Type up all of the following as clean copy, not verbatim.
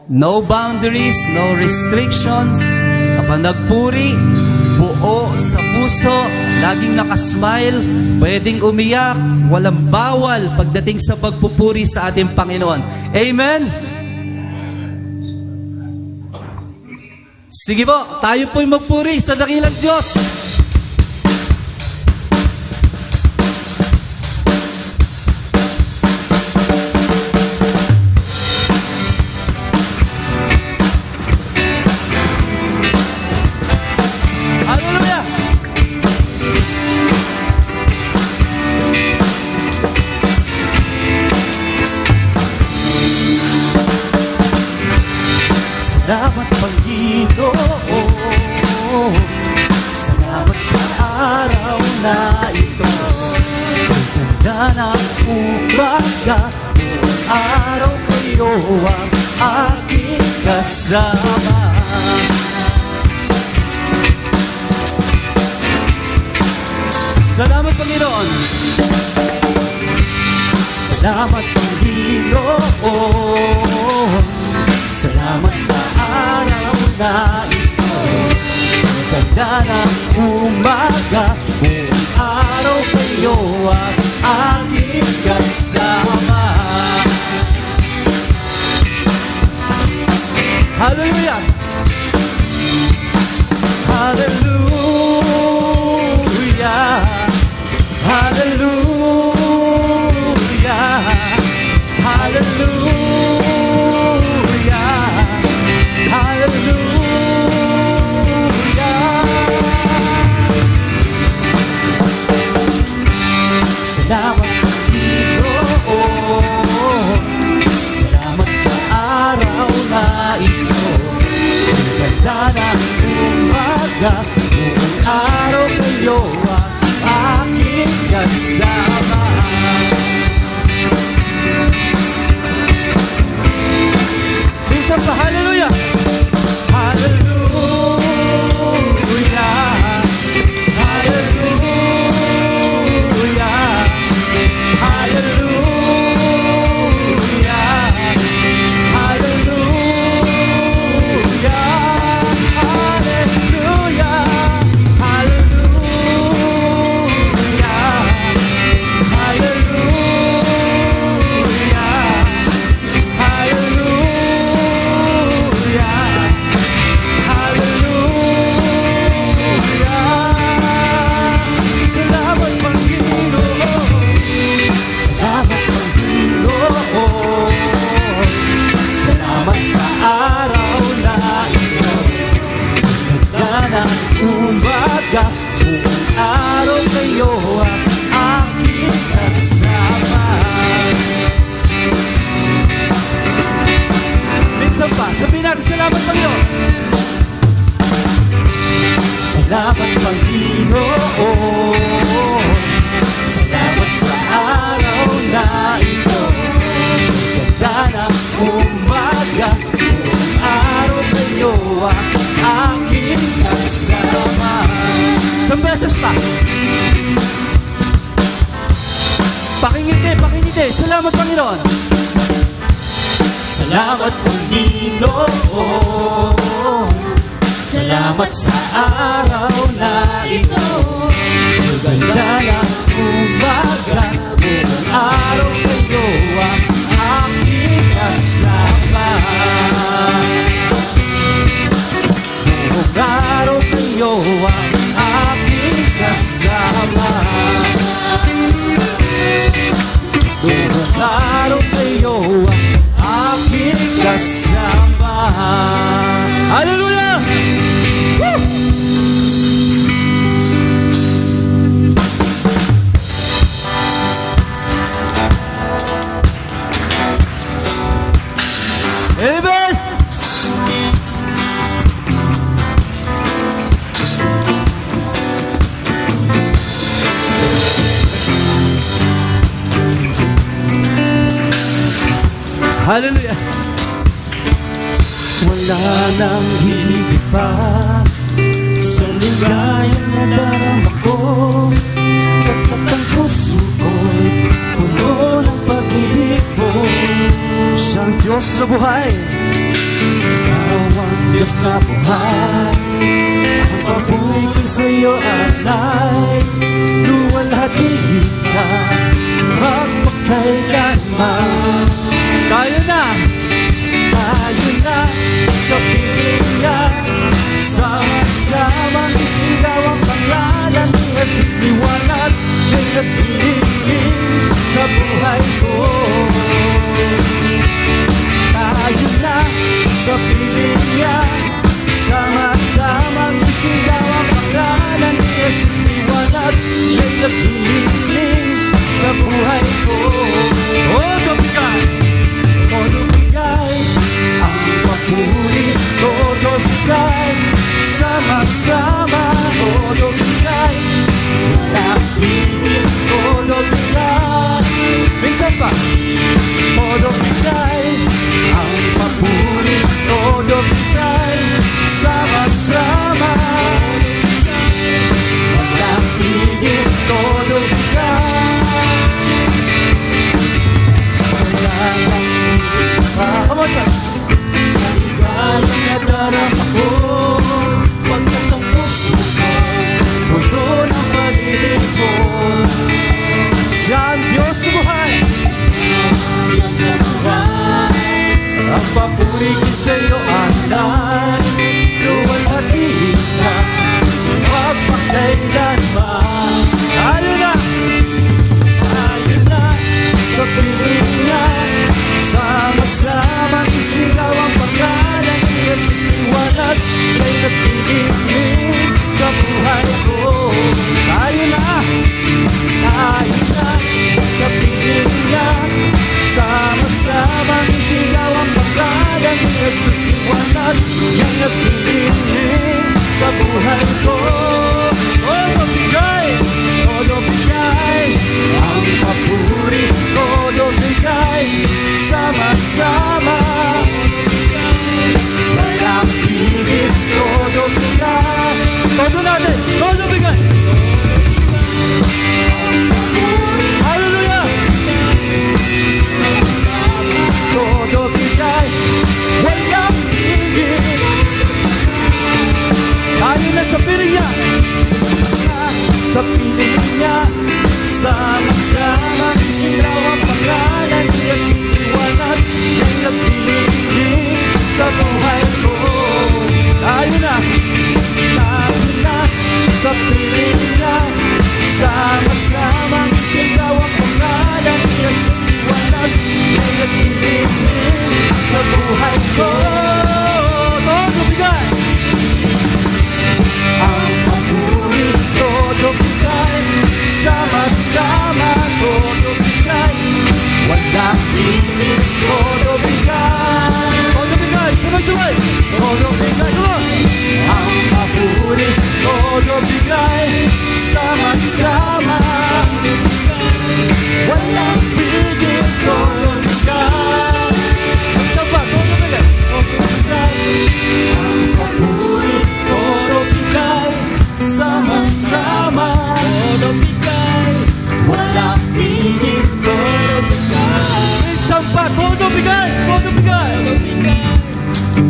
No boundaries, no restrictions. Kapag nagpuri, buo sa puso, laging nakasmile, pwedeng umiyak, walang bawal pagdating sa pagpupuri sa ating Panginoon. Amen? Sige po, tayo po'y magpuri sa dakilang Diyos. Salamat Panginoon, salamat sa araw na ito. Ang ganda ng umaga, buong araw kayo ang aking kasama. Salamat Panginoon. Salamat Panginoon, salamat sa araw na ito. Ang ganda ng umaga, buong araw kayo ang aking kasama. Hallelujah! Hallelujah, hallelujah, hallelujah, hallelujah. Salamat Panginoon, salamat sa araw na ito. Ang ganda ng umaga, buong araw kayo ang aking kasama. Minsan pa, hallelujah! Hallelujah, hallelujah, hallelujah, hallelujah, hallelujah, Salamat Panginoon, salamat Panginoon, salamat sa araw na ito. Ganda ng umaga, buong araw kayo ang aking kasama. Minsan pa, sabihin natin salamat Panginoon. Salamat Panginoon, salamat sa araw na ito. Ganda ng umaga, buong araw kayo ang aking kasama. Isang beses pa. Pakingiti, pakingiti. Salamat Panginoon. Salamat Panginoon, salamat sa araw na ito. Ganda ng umaga, buong araw kayo ang aking kasama. Buong araw kayo ang aking kasama. Buong araw kayo ang aking kasama. Hallelujah! Woo! Amen! Hallelujah! Wala nang higit pa sa ligayang nadarama ko. Pagkat ang puso ko'y puno ng pag-ibig mo. Siyang Diyos sa buhay, ang Diyos na buhay. Ang papuri ko sa'yo alay, luwalhati ka, magpakailanman. Tayo na sa piling niya, sama-samang isigaw ang pangalan ni Jesus. Liwanag ay nagpililing sa buhay ko. Tayo na sa piling niya, sama-samang isigaw ang pangalan ni Jesus. Liwanag ay nagpililing sa buhay ko. Todo bigay, todo bigay, ang papuri, todo bigay, sama-sama, todo bigay, nakikit, todo bigay. Minsan pa, todo bigay, ang papuri, todo bigay, sama-sama, nakikit, todo bigay. Come on, church! Sa ligalang nadarama ko, pagkat ang puso ko, puno ng pag-ibig ko. Siya ang Diyos sa buhay, ang papuri ko sa'yo alay, luwalhati ka, magpakailanman. Tayo na sa piling niya, sama-samang isigaw ang pangalan ni Jesus. Liwanag ay nagpililing sa buhay ko. Tayo na sa piling niya, sama-samang isigaw ang pangalan ni Jesus. Liwanag ay nagpililing sa buhay ko. Todo bigay, ang papuri, todo bigay, sama-sama, walang pigil, todo bigay. Todo natin, todo bigay. Hallelujah! Todo bigay, walang pigil. Tayo na sa piling niya, sa piling niya, sama-sama isigaw ang pangalan ni Jesus. Liwanag ay nagpililing sa buhay ko. Tayo na sa piling niya, sama-sama isigaw ang pangalan ni Jesus. Liwanag ay nagpililing sa buhay ko. Todo bigay, ang papuri, todo bigay, sama-sama, todo bigay, walang pilit, todo bigay. Todo bigay, sabay-sabay, todo bigay, come on! Ang papuri, todo bigay, sama-sama, walang pilit, todo bigay. Ang saba, todo bigay, todo bigay. Ang papuri, todo bigay, sama-sama, todo bigay, walang pilit, todo bigay. Minsan pa, todo bigay, todo bigay.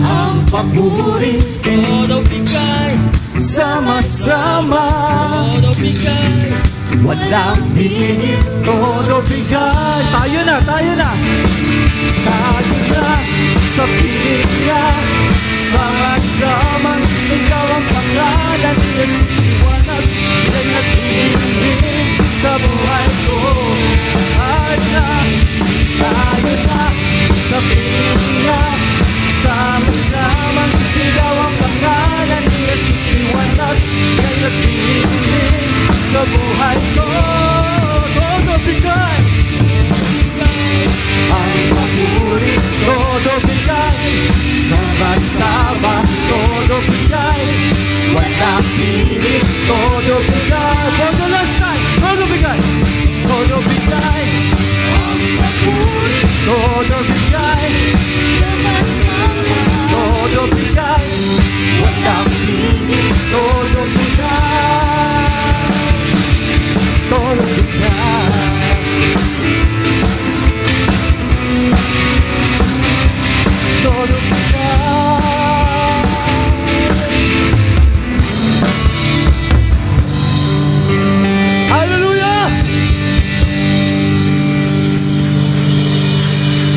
Ang papuri, todo bigay, sama-sama, todo bigay, walang pilit, todo bigay. Tayo na sa piling niya, sama-samang isigaw ang pangalan ni Jesus. Liwanag ay nagpililing sa buhay ko. Tayo na sa piling niya, sama-samang isigaw ang pangalan ni Jesus. Liwanag ay nagpililing sa buhay ko. Todo bigay, ang papuri, todo bigay, sama-sama, todo bigay, walang pilit, todo bigay. For the last time, todo bigay, todo bigay, ang papuri, todo bigay,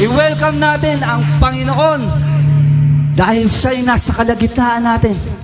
I-welcome natin ang Panginoon dahil siya'y nasa kalagitnaan natin.